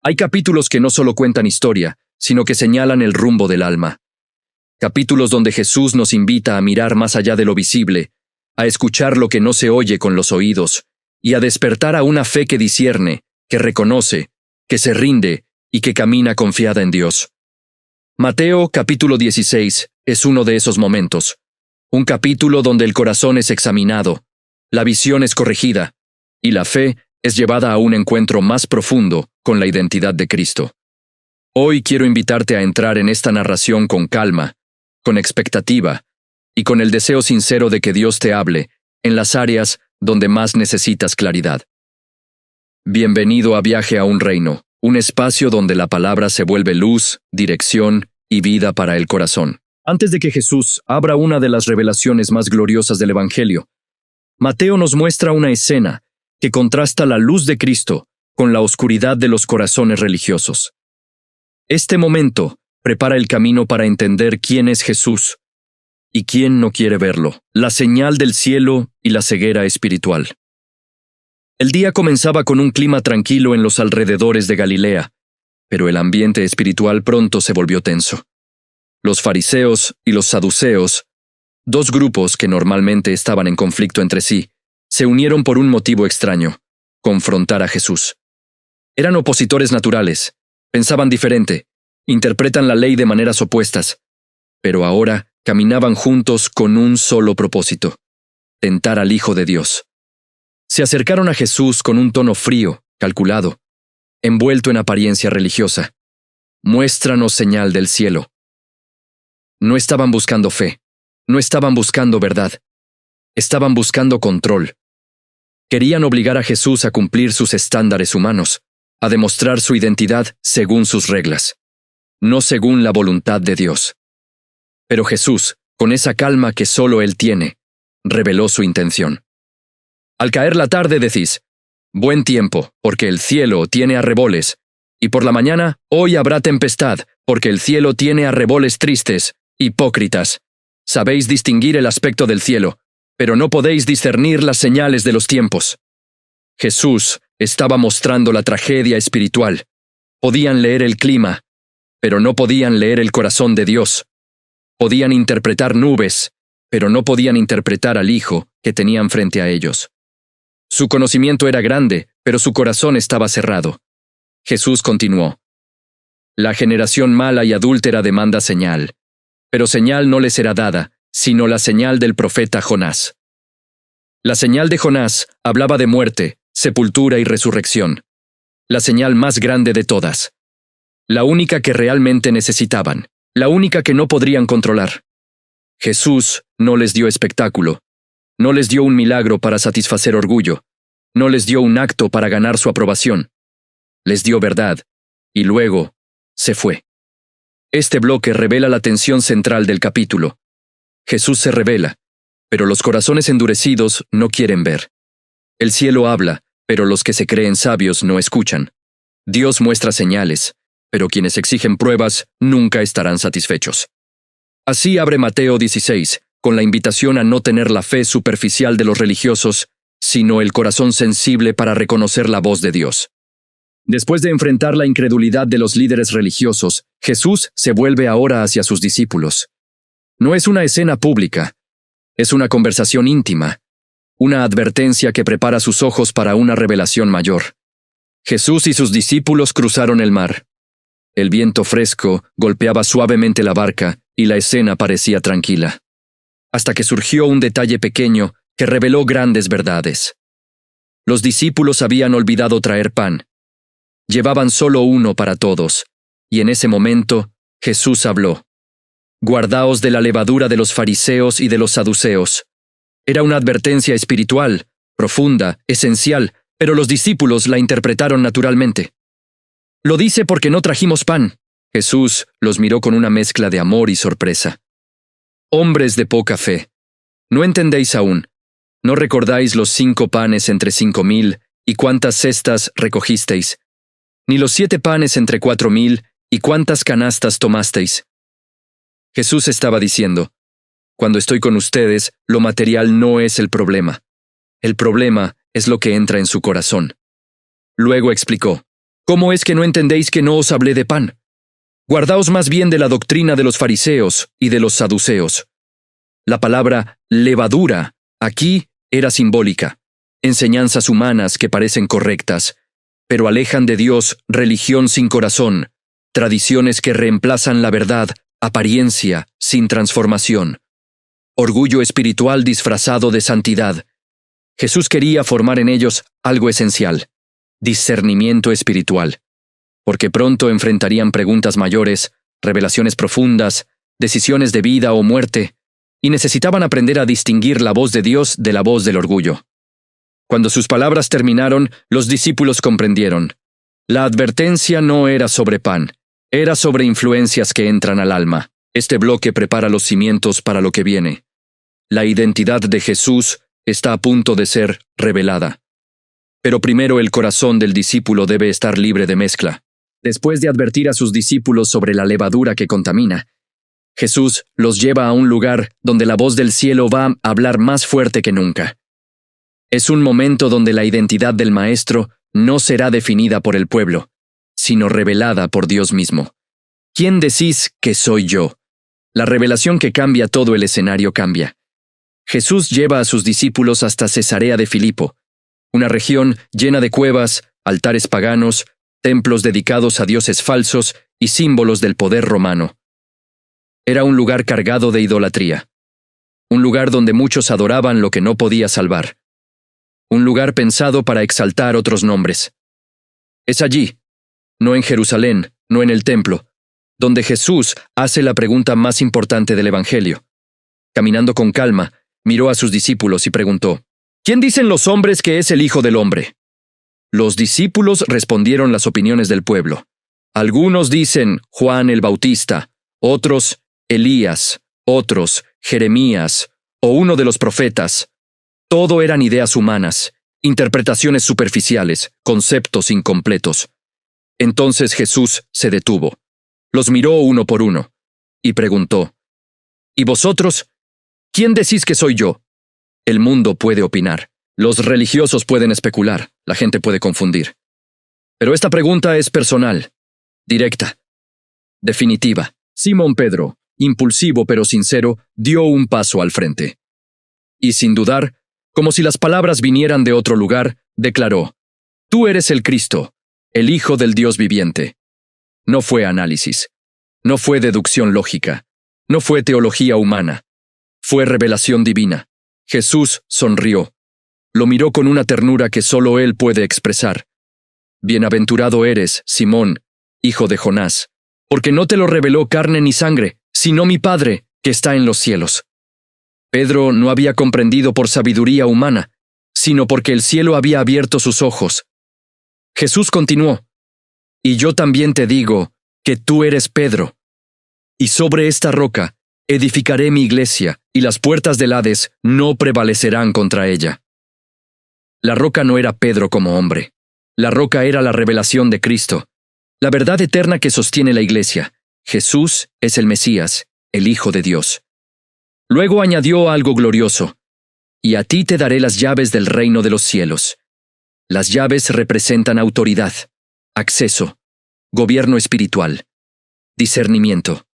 Hay capítulos que no solo cuentan historia, sino que señalan el rumbo del alma. Capítulos donde Jesús nos invita a mirar más allá de lo visible, a escuchar lo que no se oye con los oídos, y a despertar a una fe que discierne, que reconoce, que se rinde y que camina confiada en Dios. Mateo capítulo 16 es uno de esos momentos. Un capítulo donde el corazón es examinado, la visión es corregida, y la fe es llevada a un encuentro más profundo con la identidad de Cristo. Hoy quiero invitarte a entrar en esta narración con calma, con expectativa, y con el deseo sincero de que Dios te hable en las áreas donde más necesitas claridad. Bienvenido a Viaje a un Reino, un espacio donde la palabra se vuelve luz, dirección y vida para el corazón. Antes de que Jesús abra una de las revelaciones más gloriosas del Evangelio, Mateo nos muestra una escena que contrasta la luz de Cristo con la oscuridad de los corazones religiosos. Este momento prepara el camino para entender quién es Jesús y quién no quiere verlo, la señal del cielo y la ceguera espiritual. El día comenzaba con un clima tranquilo en los alrededores de Galilea, pero el ambiente espiritual pronto se volvió tenso. Los fariseos y los saduceos, dos grupos que normalmente estaban en conflicto entre sí, se unieron por un motivo extraño: confrontar a Jesús. Eran opositores naturales, pensaban diferente, interpretan la ley de maneras opuestas, pero ahora caminaban juntos con un solo propósito: tentar al Hijo de Dios. Se acercaron a Jesús con un tono frío, calculado, envuelto en apariencia religiosa. Muéstranos señal del cielo. No estaban buscando fe, no estaban buscando verdad, estaban buscando control. Querían obligar a Jesús a cumplir sus estándares humanos, a demostrar su identidad según sus reglas, no según la voluntad de Dios. Pero Jesús, con esa calma que solo Él tiene, reveló su intención. Al caer la tarde decís: buen tiempo, porque el cielo tiene arreboles, y por la mañana, hoy habrá tempestad, porque el cielo tiene arreboles tristes. Hipócritas, sabéis distinguir el aspecto del cielo, pero no podéis discernir las señales de los tiempos. Jesús estaba mostrando la tragedia espiritual. Podían leer el clima, pero no podían leer el corazón de Dios. Podían interpretar nubes, pero no podían interpretar al Hijo que tenían frente a ellos. Su conocimiento era grande, pero su corazón estaba cerrado. Jesús continuó: la generación mala y adúltera demanda señal, pero señal no le será dada, sino la señal del profeta Jonás. La señal de Jonás hablaba de muerte, sepultura y resurrección. La señal más grande de todas. La única que realmente necesitaban, la única que no podrían controlar. Jesús no les dio espectáculo, no les dio un milagro para satisfacer orgullo, no les dio un acto para ganar su aprobación. Les dio verdad, y luego se fue. Este bloque revela la tensión central del capítulo. Jesús se revela, pero los corazones endurecidos no quieren ver. El cielo habla, pero los que se creen sabios no escuchan. Dios muestra señales, pero quienes exigen pruebas nunca estarán satisfechos. Así abre Mateo 16, con la invitación a no tener la fe superficial de los religiosos, sino el corazón sensible para reconocer la voz de Dios. Después de enfrentar la incredulidad de los líderes religiosos, Jesús se vuelve ahora hacia sus discípulos. No es una escena pública, es una conversación íntima, una advertencia que prepara sus ojos para una revelación mayor. Jesús y sus discípulos cruzaron el mar. El viento fresco golpeaba suavemente la barca y la escena parecía tranquila. Hasta que surgió un detalle pequeño que reveló grandes verdades. Los discípulos habían olvidado traer pan. Llevaban solo uno para todos, y en ese momento Jesús habló: guardaos de la levadura de los fariseos y de los saduceos. Era una advertencia espiritual, profunda, esencial, pero los discípulos la interpretaron naturalmente. Lo dice porque no trajimos pan. Jesús los miró con una mezcla de amor y sorpresa. Hombres de poca fe, ¿no entendéis aún? ¿No recordáis los 5 panes entre 5,000 y cuántas cestas recogisteis? Ni los 7 panes entre 4,000 y cuántas canastas tomasteis. Jesús estaba diciendo: cuando estoy con ustedes, lo material no es el problema. El problema es lo que entra en su corazón. Luego explicó: ¿Cómo es que no entendéis que no os hablé de pan? Guardaos más bien de la doctrina de los fariseos y de los saduceos. La palabra levadura aquí era simbólica, enseñanzas humanas que parecen correctas, pero alejan de Dios religión sin corazón, tradiciones que reemplazan la verdad, apariencia sin transformación. Orgullo espiritual disfrazado de santidad. Jesús quería formar en ellos algo esencial: discernimiento espiritual, porque pronto enfrentarían preguntas mayores, revelaciones profundas, decisiones de vida o muerte, y necesitaban aprender a distinguir la voz de Dios de la voz del orgullo. Cuando sus palabras terminaron, los discípulos comprendieron. La advertencia no era sobre pan, era sobre influencias que entran al alma. Este bloque prepara los cimientos para lo que viene. La identidad de Jesús está a punto de ser revelada. Pero primero el corazón del discípulo debe estar libre de mezcla. Después de advertir a sus discípulos sobre la levadura que contamina, Jesús los lleva a un lugar donde la voz del cielo va a hablar más fuerte que nunca. Es un momento donde la identidad del Maestro no será definida por el pueblo, sino revelada por Dios mismo. ¿Quién decís que soy yo? La revelación que cambia todo el escenario cambia. Jesús lleva a sus discípulos hasta Cesarea de Filipo, una región llena de cuevas, altares paganos, templos dedicados a dioses falsos y símbolos del poder romano. Era un lugar cargado de idolatría, un lugar donde muchos adoraban lo que no podía salvar, un lugar pensado para exaltar otros nombres. Es allí, no en Jerusalén, no en el templo, donde Jesús hace la pregunta más importante del Evangelio. Caminando con calma, miró a sus discípulos y preguntó: ¿Quién dicen los hombres que es el Hijo del Hombre? Los discípulos respondieron las opiniones del pueblo. Algunos dicen Juan el Bautista, otros Elías, otros Jeremías o uno de los profetas. Todo eran ideas humanas, interpretaciones superficiales, conceptos incompletos. Entonces Jesús se detuvo, los miró uno por uno y preguntó: ¿Y vosotros? ¿Quién decís que soy yo? El mundo puede opinar, los religiosos pueden especular, la gente puede confundir. Pero esta pregunta es personal, directa, definitiva. Simón Pedro, impulsivo pero sincero, dio un paso al frente. Y sin dudar, como si las palabras vinieran de otro lugar, declaró: Tú eres el Cristo, el Hijo del Dios viviente. No fue análisis, no fue deducción lógica, no fue teología humana, fue revelación divina. Jesús sonrió. Lo miró con una ternura que solo él puede expresar. Bienaventurado eres, Simón, hijo de Jonás, porque no te lo reveló carne ni sangre, sino mi Padre, que está en los cielos. Pedro no había comprendido por sabiduría humana, sino porque el cielo había abierto sus ojos. Jesús continuó: Y yo también te digo que tú eres Pedro, y sobre esta roca edificaré mi iglesia, y las puertas del Hades no prevalecerán contra ella. La roca no era Pedro como hombre. La roca era la revelación de Cristo, la verdad eterna que sostiene la iglesia. Jesús es el Mesías, el Hijo de Dios. Luego añadió algo glorioso: Y a ti te daré las llaves del reino de los cielos. Las llaves representan autoridad, acceso, gobierno espiritual, discernimiento.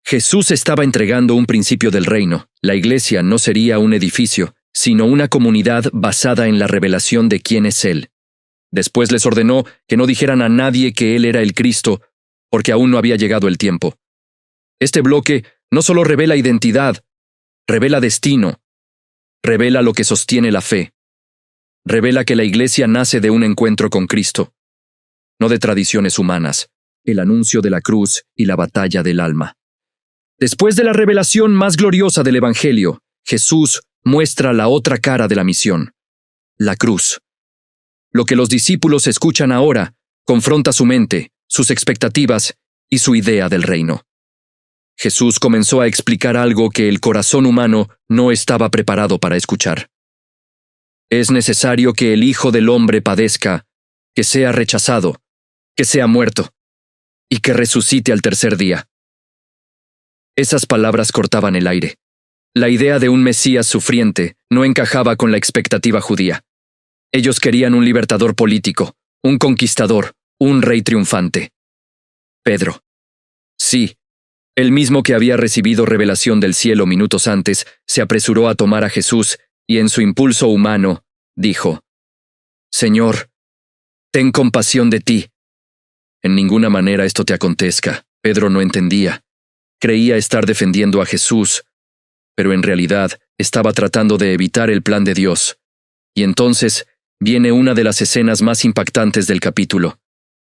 Jesús estaba entregando un principio del reino. La iglesia no sería un edificio, sino una comunidad basada en la revelación de quién es Él. Después les ordenó que no dijeran a nadie que Él era el Cristo, porque aún no había llegado el tiempo. Este bloque no solo revela identidad, revela destino, revela lo que sostiene la fe, revela que la iglesia nace de un encuentro con Cristo, no de tradiciones humanas, el anuncio de la cruz y la batalla del alma. Después de la revelación más gloriosa del Evangelio, Jesús muestra la otra cara de la misión, la cruz. Lo que los discípulos escuchan ahora confronta su mente, sus expectativas y su idea del reino. Jesús comenzó a explicar algo que el corazón humano no estaba preparado para escuchar. Es necesario que el Hijo del Hombre padezca, que sea rechazado, que sea muerto, y que resucite al tercer día. Esas palabras cortaban el aire. La idea de un Mesías sufriente no encajaba con la expectativa judía. Ellos querían un libertador político, un conquistador, un rey triunfante. Pedro. Sí, el mismo que había recibido revelación del cielo minutos antes, se apresuró a tomar a Jesús y en su impulso humano, dijo: Señor, ten compasión de ti. En ninguna manera esto te acontezca. Pedro no entendía. Creía estar defendiendo a Jesús, pero en realidad estaba tratando de evitar el plan de Dios. Y entonces viene una de las escenas más impactantes del capítulo.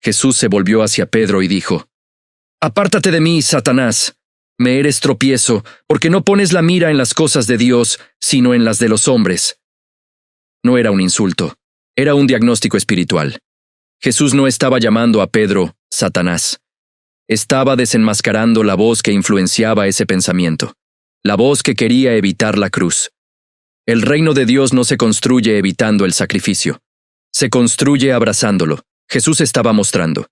Jesús se volvió hacia Pedro y dijo: Apártate de mí, Satanás. Me eres tropiezo, porque no pones la mira en las cosas de Dios, sino en las de los hombres. No era un insulto, era un diagnóstico espiritual. Jesús no estaba llamando a Pedro Satanás. Estaba desenmascarando la voz que influenciaba ese pensamiento, la voz que quería evitar la cruz. El reino de Dios no se construye evitando el sacrificio. Se construye abrazándolo. Jesús estaba mostrando: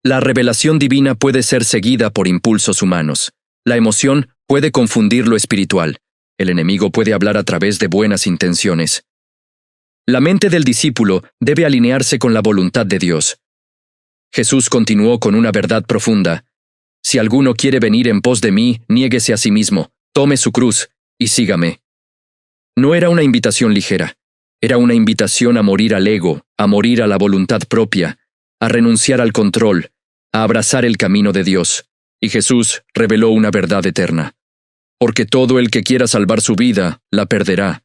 la revelación divina puede ser seguida por impulsos humanos. La emoción puede confundir lo espiritual. El enemigo puede hablar a través de buenas intenciones. La mente del discípulo debe alinearse con la voluntad de Dios. Jesús continuó con una verdad profunda: si alguno quiere venir en pos de mí, niéguese a sí mismo, tome su cruz y sígame. No era una invitación ligera. Era una invitación a morir al ego, a morir a la voluntad propia, a renunciar al control, a abrazar el camino de Dios. Y Jesús reveló una verdad eterna: porque todo el que quiera salvar su vida, la perderá,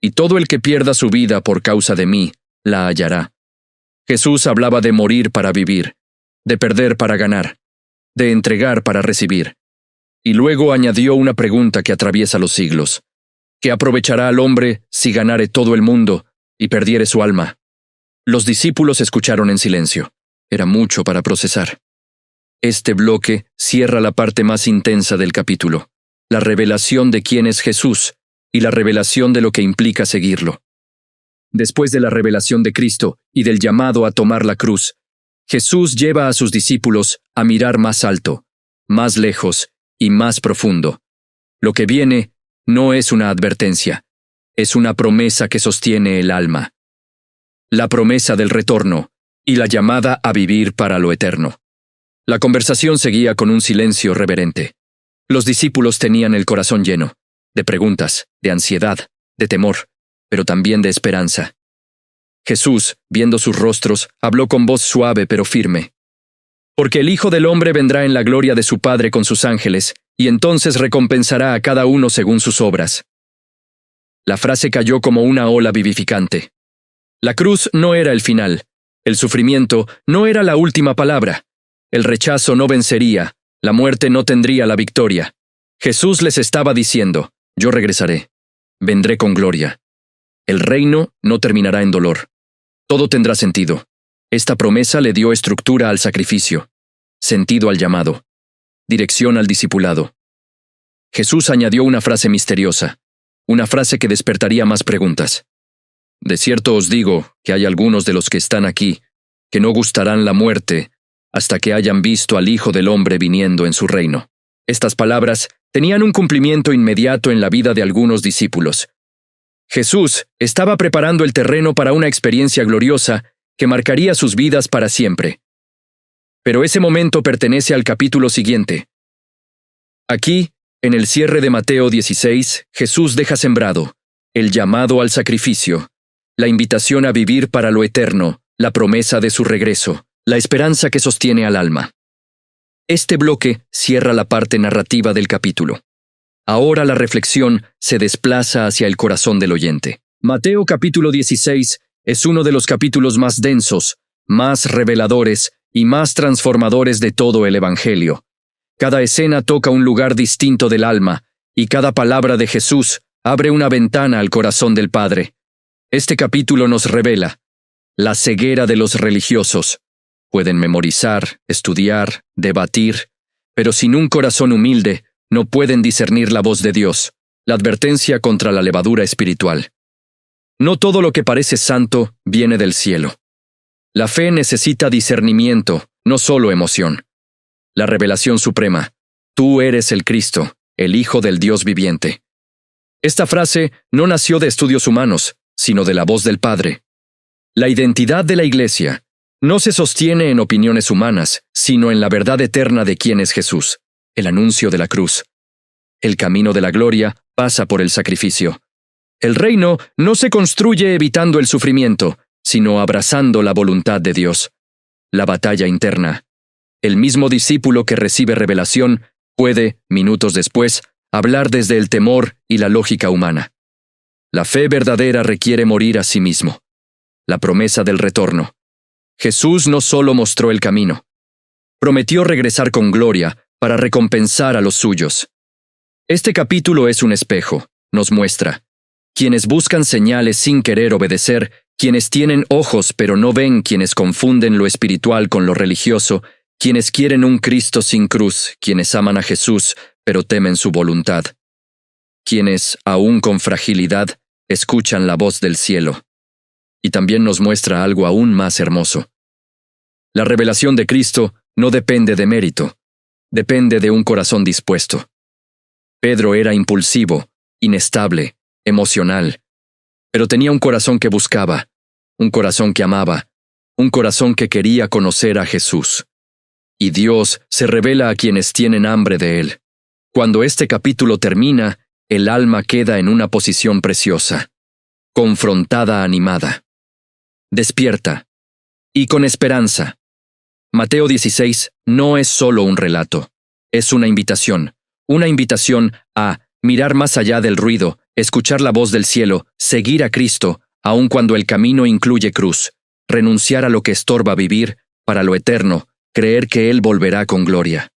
y todo el que pierda su vida por causa de mí, la hallará. Jesús hablaba de morir para vivir, de perder para ganar, de entregar para recibir. Y luego añadió una pregunta que atraviesa los siglos: ¿qué aprovechará al hombre si ganare todo el mundo y perdiere su alma? Los discípulos escucharon en silencio. Era mucho para procesar. Este bloque cierra la parte más intensa del capítulo: la revelación de quién es Jesús y la revelación de lo que implica seguirlo. Después de la revelación de Cristo y del llamado a tomar la cruz, Jesús lleva a sus discípulos a mirar más alto, más lejos y más profundo. Lo que viene no es una advertencia, es una promesa que sostiene el alma. La promesa del retorno y la llamada a vivir para lo eterno. La conversación seguía con un silencio reverente. Los discípulos tenían el corazón lleno, de preguntas, de ansiedad, de temor, pero también de esperanza. Jesús, viendo sus rostros, habló con voz suave pero firme: porque el Hijo del Hombre vendrá en la gloria de su Padre con sus ángeles, y entonces recompensará a cada uno según sus obras. La frase cayó como una ola vivificante. La cruz no era el final. El sufrimiento no era la última palabra. El rechazo no vencería. La muerte no tendría la victoria. Jesús les estaba diciendo: yo regresaré. Vendré con gloria. El reino no terminará en dolor. Todo tendrá sentido. Esta promesa le dio estructura al sacrificio, sentido al llamado, dirección al discipulado. Jesús añadió una frase misteriosa, una frase que despertaría más preguntas. De cierto os digo que hay algunos de los que están aquí que no gustarán la muerte hasta que hayan visto al Hijo del Hombre viniendo en su reino. Estas palabras tenían un cumplimiento inmediato en la vida de algunos discípulos. Jesús estaba preparando el terreno para una experiencia gloriosa que marcaría sus vidas para siempre. Pero ese momento pertenece al capítulo siguiente. Aquí, en el cierre de Mateo 16, Jesús deja sembrado el llamado al sacrificio, la invitación a vivir para lo eterno, la promesa de su regreso, la esperanza que sostiene al alma. Este bloque cierra la parte narrativa del capítulo. Ahora la reflexión se desplaza hacia el corazón del oyente. Mateo capítulo 16 es uno de los capítulos más densos, más reveladores y más transformadores de todo el Evangelio. Cada escena toca un lugar distinto del alma, y cada palabra de Jesús abre una ventana al corazón del Padre. Este capítulo nos revela la ceguera de los religiosos. Pueden memorizar, estudiar, debatir, pero sin un corazón humilde no pueden discernir la voz de Dios, la advertencia contra la levadura espiritual. No todo lo que parece santo viene del cielo. La fe necesita discernimiento, no solo emoción. La revelación suprema: tú eres el Cristo, el Hijo del Dios viviente. Esta frase no nació de estudios humanos, sino de la voz del Padre. La identidad de la Iglesia no se sostiene en opiniones humanas, sino en la verdad eterna de quién es Jesús, el anuncio de la cruz. El camino de la gloria pasa por el sacrificio. El reino no se construye evitando el sufrimiento, sino abrazando la voluntad de Dios. La batalla interna. El mismo discípulo que recibe revelación puede, minutos después, hablar desde el temor y la lógica humana. La fe verdadera requiere morir a sí mismo. La promesa del retorno. Jesús no solo mostró el camino. Prometió regresar con gloria para recompensar a los suyos. Este capítulo es un espejo, nos muestra. Quienes buscan señales sin querer obedecer, quienes tienen ojos pero no ven, quienes confunden lo espiritual con lo religioso, quienes quieren un Cristo sin cruz, quienes aman a Jesús pero temen su voluntad. Quienes, aún con fragilidad, escuchan la voz del cielo. Y también nos muestra algo aún más hermoso. La revelación de Cristo no depende de mérito, depende de un corazón dispuesto. Pedro era impulsivo, inestable, emocional, pero tenía un corazón que buscaba, un corazón que amaba, un corazón que quería conocer a Jesús. Y Dios se revela a quienes tienen hambre de Él. Cuando este capítulo termina, el alma queda en una posición preciosa, confrontada animada. Despierta. Y con esperanza. Mateo 16 no es solo un relato, es una invitación a mirar más allá del ruido, escuchar la voz del cielo, seguir a Cristo, aun cuando el camino incluye cruz, renunciar a lo que estorba vivir, para lo eterno, creer que Él volverá con gloria.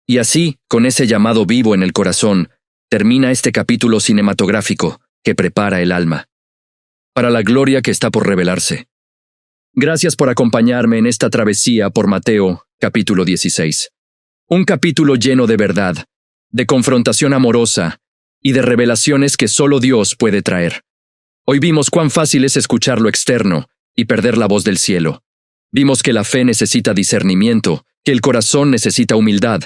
Y así, con ese llamado vivo en el corazón, termina este capítulo cinematográfico que prepara el alma para la gloria que está por revelarse. Gracias por acompañarme en esta travesía por Mateo, capítulo 16. Un capítulo lleno de verdad, de confrontación amorosa y de revelaciones que solo Dios puede traer. Hoy vimos cuán fácil es escuchar lo externo y perder la voz del cielo. Vimos que la fe necesita discernimiento, que el corazón necesita humildad,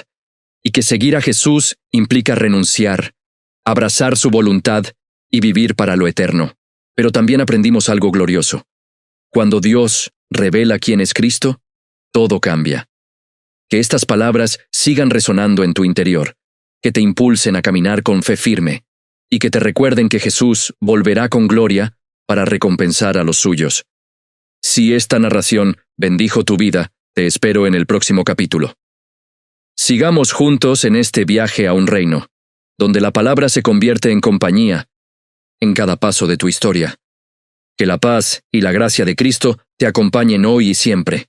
y que seguir a Jesús implica renunciar, abrazar su voluntad y vivir para lo eterno. Pero también aprendimos algo glorioso. Cuando Dios revela quién es Cristo, todo cambia. Que estas palabras sigan resonando en tu interior, que te impulsen a caminar con fe firme, y que te recuerden que Jesús volverá con gloria para recompensar a los suyos. Si esta narración bendijo tu vida, te espero en el próximo capítulo. Sigamos juntos en este viaje a un reino, donde la palabra se convierte en compañía en cada paso de tu historia. Que la paz y la gracia de Cristo te acompañen hoy y siempre.